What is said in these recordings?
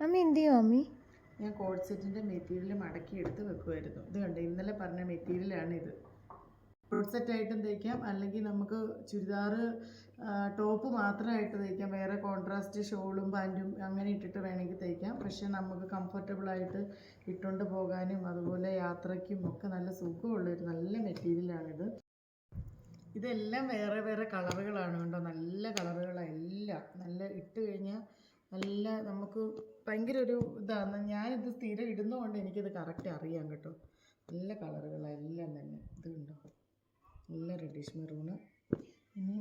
അമ്മി എന്ത് ചെയ്യും അമ്മി? ഞാൻ കോഡ് സെറ്റിൻ്റെ മെറ്റീരിയൽ മടക്കി എടുത്ത് വെക്കുമായിരുന്നു. ഇത് കണ്ട് ഇന്നലെ പറഞ്ഞ മെറ്റീരിയലാണിത്. കോഡ് സെറ്റായിട്ടും തയ്ക്കാം, അല്ലെങ്കിൽ നമുക്ക് ചുരിദാർ ടോപ്പ് മാത്രമായിട്ട് തയ്ക്കാം. വേറെ കോൺട്രാസ്റ്റ് ഷോളും പാൻറ്റും അങ്ങനെ ഇട്ടിട്ട് വേണമെങ്കിൽ തയ്ക്കാം. പക്ഷേ നമുക്ക് കംഫർട്ടബിളായിട്ട് ഇട്ടുകൊണ്ട് പോകാനും അതുപോലെ യാത്രയ്ക്കും ഒക്കെ നല്ല സുഖമുള്ളൊരു നല്ല മെറ്റീരിയലാണിത്. ഇതെല്ലാം വേറെ വേറെ കളറുകളാണ് കേട്ടോ. നല്ല കളറുകളാണ് എല്ലാം. നല്ല ഇട്ട് കഴിഞ്ഞാൽ നല്ല നമുക്ക് ഭയങ്കര ഒരു ഇതാണ്. ഞാനിത് സ്ഥിരം ഇടുന്നതുകൊണ്ട് എനിക്കിത് കറക്റ്റ് അറിയാം കേട്ടോ. നല്ല കളറുകളാണ് എല്ലാം തന്നെ. ഇത് കണ്ടോ, നല്ല റെഡിഷ് മെറൂണ്. ഇനി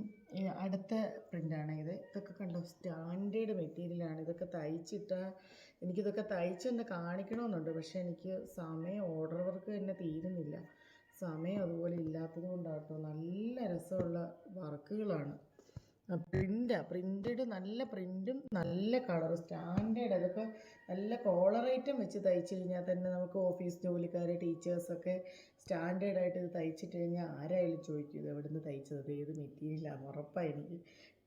അടുത്ത പ്രിൻ്റാണ് ഇത്. ഇതൊക്കെ കണ്ടോ, സ്റ്റാൻഡേർഡ് മെറ്റീരിയലാണ്. ഇതൊക്കെ തയ്ച്ചിട്ടാൽ എനിക്കിതൊക്കെ തയ്ച്ച് തന്നെ കാണിക്കണമെന്നുണ്ട്. പക്ഷേ എനിക്ക് സമയം, ഓർഡർ വർക്ക് തന്നെ തീരുന്നില്ല. സമയം അതുപോലെ ഇല്ലാത്തത് കൊണ്ടാട്ടോ. നല്ല രസമുള്ള വർക്കുകളാണ്. പ്രിൻറ്റഡ് നല്ല പ്രിൻറ്റും നല്ല കളർ സ്റ്റാൻഡേർഡ്. അതൊക്കെ നല്ല കോളർ ഐറ്റം വെച്ച് തയ്ച്ചു കഴിഞ്ഞാൽ തന്നെ നമുക്ക് ഓഫീസ് ജോലിക്കാർ, ടീച്ചേഴ്സൊക്കെ സ്റ്റാൻഡേർഡായിട്ട് ഇത് തയ്ച്ചിട്ട് കഴിഞ്ഞാൽ ആരായാലും ചോദിക്കും ഇത് എവിടെ നിന്ന് തയ്ച്ചത്, ഏത് മെറ്റീരിയലാണ്, ഉറപ്പാണ് എനിക്ക്.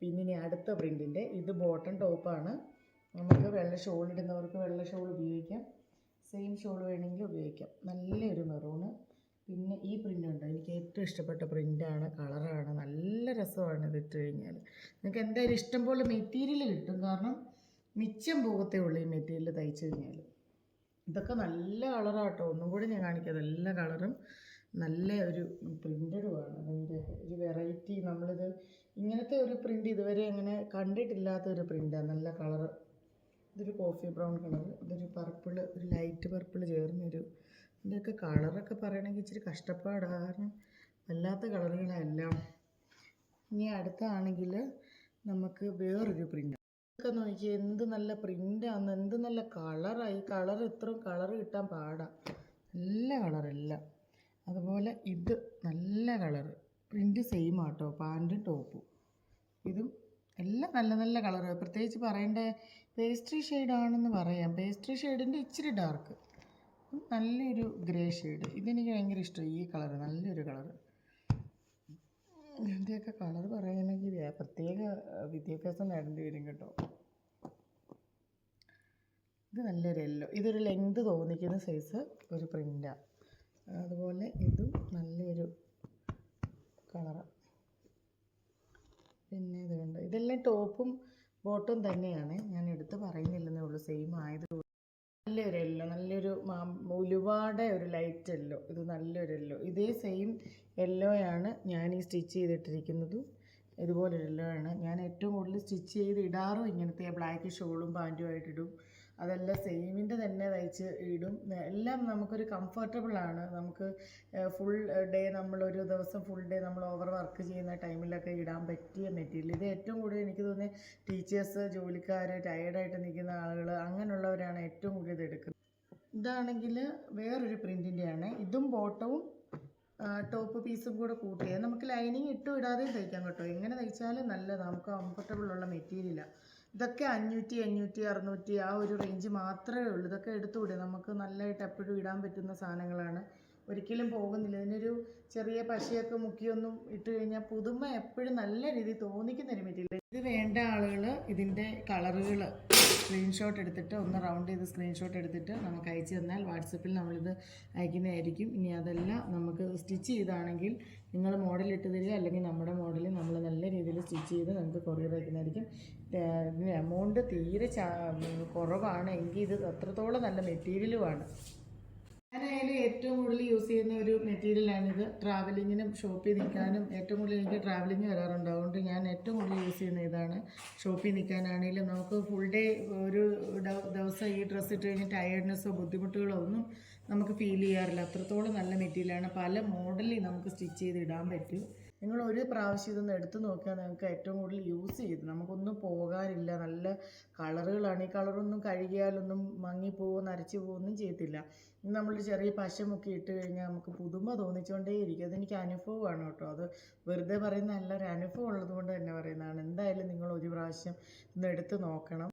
പിന്നെ ഇനി അടുത്ത പ്രിൻറ്റിൻ്റെ ഇത് ബോട്ടം ടോപ്പാണ്. നമുക്ക് വെള്ള ഷോൾ ഇടുന്നവർക്ക് വെള്ള ഷോൾ ഉപയോഗിക്കാം, സെയിം ഷോൾ വേണമെങ്കിൽ ഉപയോഗിക്കാം. നല്ലൊരു മെറൂണ്. പിന്നെ ഈ പ്രിൻ്റുണ്ട്, എനിക്ക് ഏറ്റവും ഇഷ്ടപ്പെട്ട പ്രിൻ്റാണ്, കളറാണ്, നല്ല രസമാണ് ഇതിട്ട് കഴിഞ്ഞാൽ. നിങ്ങൾക്ക് എന്തായാലും ഇഷ്ടം പോലെ മെറ്റീരിയൽ കിട്ടും. കാരണം മിച്ചം പോകത്തേ ഉള്ളൂ ഈ മെറ്റീരിയൽ തയ്ച്ചു കഴിഞ്ഞാൽ. ഇതൊക്കെ നല്ല കളറാട്ടോ. ഒന്നും കൂടി ഞാൻ കാണിക്കാം. നല്ല കളറും നല്ല ഒരു പ്രിൻ്റഡുമാണ്. അതിൻ്റെ ഒരു വെറൈറ്റി. നമ്മളിത് ഇങ്ങനത്തെ ഒരു പ്രിൻ്റ് ഇതുവരെ അങ്ങനെ കണ്ടിട്ടില്ലാത്തൊരു പ്രിൻ്റാണ്. നല്ല കളറ്. ഇതൊരു കോഫി ബ്രൗൺ കളർ, ഇതൊരു പർപ്പിൾ, ഒരു ലൈറ്റ് പർപ്പിൾ ചേർന്നൊരു. ഇതിൻ്റെയൊക്കെ കളറൊക്കെ പറയണമെങ്കിൽ ഇച്ചിരി കഷ്ടപ്പാടാണ്. കാരണം വല്ലാത്ത കളറുകളെല്ലാം. ഇനി അടുത്താണെങ്കിൽ നമുക്ക് വേറൊരു പ്രിൻ്റ്. ഇതൊക്കെ നോക്കി എന്ത് നല്ല പ്രിൻ്റാണ്, എന്ത് നല്ല കളറാണ്. ഈ കളർ ഇത്രയും കളർ കിട്ടാൻ പാടാണ്. നല്ല കളറെല്ലാം. അതുപോലെ ഇത് നല്ല കളറ്. പ്രിൻ്റ് സെയിം ആട്ടോ, പാൻറ്റും ടോപ്പും. ഇതും എല്ലാം നല്ല നല്ല കളറ്. പ്രത്യേകിച്ച് പറയേണ്ട പേസ്ട്രി ഷെയ്ഡാണെന്ന് പറയാം. പേസ്ട്രി ഷെയ്ഡിൻ്റെ ഇച്ചിരി ഡാർക്ക്, നല്ലൊരു ഗ്രേ ഷെയ്ഡ്. ഇതെനിക്ക് ഭയങ്കര ഇഷ്ടമായി ഈ കളറ്. നല്ലൊരു കളറ്. ഇതിൻ്റെയൊക്കെ കളർ പറയുകയാണെങ്കിൽ പ്രത്യേക വിദ്യാഭ്യാസം നേടേണ്ടി വരും കേട്ടോ. ഇത് നല്ലൊരു യെല്ലോ. ഇതൊരു ലെങ്ത് തോന്നിക്കുന്ന സൈസ് ഒരു പ്രിൻ്റാണ്. അതുപോലെ ഇതും നല്ലൊരു കളറാണ്. പിന്നെ ഇത് കണ്ടോ, ഇതെല്ലാം ടോപ്പും ബോട്ടും തന്നെയാണ്. ഞാൻ എടുത്ത് പറയുന്നില്ലെന്നേ ഉള്ളൂ, സെയിം ആയതുകൊണ്ട്. നല്ലൊരു യെല്ലോ, നല്ലൊരു ഉലുവാടെ ഒരു ലൈറ്റ് യെല്ലോ. ഇത് നല്ലൊരു യെല്ലോ. ഇതേ സെയിം യെല്ലോയാണ് ഞാൻ ഈ സ്റ്റിച്ച് ചെയ്തിട്ടിരിക്കുന്നതും. ഇതുപോലൊരു യെല്ലോ ആണ് ഞാൻ ഏറ്റവും കൂടുതൽ സ്റ്റിച്ച് ചെയ്ത് ഇടാറും. ഇങ്ങനത്തെ ബ്ലാക്ക് ഷോളും പാൻറ്റുമായിട്ടിടും. അതെല്ലാം സെയിമിൻ്റെ തന്നെ തയ്ച്ച് ഇടും. എല്ലാം നമുക്കൊരു കംഫർട്ടബിളാണ്. നമുക്ക് ഫുൾ ഡേ, നമ്മളൊരു ദിവസം ഫുൾ ഡേ നമ്മൾ ഓവർ വർക്ക് ചെയ്യുന്ന ടൈമിലൊക്കെ ഇടാൻ പറ്റിയ മെറ്റീരിയൽ. ഇത് ഏറ്റവും കൂടുതൽ എനിക്ക് തോന്നിയത് ടീച്ചേഴ്സ്, ജോലിക്കാർ, ടയേർഡായിട്ട് നിൽക്കുന്ന ആളുകൾ, അങ്ങനെയുള്ളവരാണ് ഏറ്റവും കൂടുതൽ ഇത് എടുക്കുന്നത്. ഇതാണെങ്കിൽ വേറൊരു പ്രിൻറ്റിൻ്റെയാണ്. ഇതും ബോട്ടവും ടോപ്പ് പീസും കൂടെ കൂട്ടിയത്. നമുക്ക് ലൈനിങ് ഇട്ടും ഇടാതെയും തയ്ക്കാം കേട്ടോ. എങ്ങനെ തയ്ച്ചാലും നല്ലതാണ്, നമുക്ക് കംഫർട്ടബിളുള്ള മെറ്റീരിയലാണ്. ഇതൊക്കെ 500, 500, 600 ആ ഒരു റേഞ്ച് മാത്രമേ ഉള്ളൂ. ഇതൊക്കെ എടുത്തുകൂടെ, നമുക്ക് നല്ലതായിട്ട് എപ്പോഴും ഇടാൻ പറ്റുന്ന സാധനങ്ങളാണ്. ഒരിക്കലും പോകുന്നില്ല. ഇതിനൊരു ചെറിയ പശയൊക്കെ മുക്കിയൊന്നും ഇട്ട് കഴിഞ്ഞാൽ പുതുമ എപ്പോഴും നല്ല രീതിയിൽ തോന്നിക്കുന്നൊരു മെറ്റീരിയൽ. ഇത് വേണ്ട ആളുകൾ ഇതിൻ്റെ കളറുകൾ സ്ക്രീൻഷോട്ട് എടുത്തിട്ട് ഒന്ന് റൗണ്ട് ചെയ്ത് സ്ക്രീൻഷോട്ട് എടുത്തിട്ട് നമുക്ക് അയച്ചു തന്നാൽ വാട്സപ്പിൽ നമ്മളിത് അയക്കുന്നതായിരിക്കും. ഇനി അതെല്ലാം നമുക്ക് സ്റ്റിച്ച് ചെയ്താണെങ്കിൽ നിങ്ങൾ മോഡൽ ഇട്ട് തരിക, അല്ലെങ്കിൽ നമ്മുടെ മോഡൽ നമ്മൾ നല്ല രീതിയിൽ സ്റ്റിച്ച് ചെയ്ത് നമുക്ക് കൊറിയർ അയക്കുന്നതായിരിക്കും. ഇതിന് എമൗണ്ട് തീരെ കുറവാണ്, എങ്കിൽ ഇത് അത്രത്തോളം നല്ല മെറ്റീരിയലുമാണ്. ഞാനായാലും ഏറ്റവും കൂടുതൽ യൂസ് ചെയ്യുന്ന ഒരു മെറ്റീരിയലാണിത്. ട്രാവലിങ്ങിനും ഷോപ്പിൽ നിൽക്കാനും ഏറ്റവും കൂടുതൽ എനിക്ക് ട്രാവലിങ് വരാറുണ്ട്. അതുകൊണ്ട് ഞാൻ ഏറ്റവും കൂടുതൽ യൂസ് ചെയ്യുന്ന ഇതാണ്. ഷോപ്പിൽ നിൽക്കാനാണെങ്കിലും നമുക്ക് ഫുൾ ഡേ ഒരു ദിവസം ഈ ഡ്രസ്സ് ഇട്ട് കഴിഞ്ഞാൽ ടയേർഡ്നെസ്സോ ബുദ്ധിമുട്ടുകളോ ഒന്നും നമുക്ക് ഫീൽ ചെയ്യാറില്ല. അത്രത്തോളം നല്ല മെറ്റീരിയലാണ്. പല മോഡലിൽ നമുക്ക് സ്റ്റിച്ച് ചെയ്ത് ഇടാൻ പറ്റും. നിങ്ങൾ ഒരു പ്രാവശ്യം ഇതൊന്ന് എടുത്ത് നോക്കിയാൽ നിങ്ങൾക്ക് ഏറ്റവും കൂടുതൽ യൂസ് ചെയ്ത് നമുക്കൊന്നും പോകാനില്ല. നല്ല കളറുകളാണ്. ഈ കളറൊന്നും കഴുകിയാലൊന്നും മങ്ങിപ്പോവോ നരച്ചു പോകുകയൊന്നും ചെയ്യത്തില്ല. നമ്മളൊരു ചെറിയ പശമൊക്കെ ഇട്ട് കഴിഞ്ഞാൽ നമുക്ക് പുതുമ തോന്നിച്ചുകൊണ്ടേയിരിക്കും. അതെനിക്ക് അനുഭവമാണ് കേട്ടോ. അത് വെറുതെ പറയുന്ന നല്ലൊരു അനുഭവം ഉള്ളത് കൊണ്ട് തന്നെ പറയുന്നതാണ്. എന്തായാലും നിങ്ങൾ ഒരു പ്രാവശ്യം ഒന്ന് എടുത്ത് നോക്കണം.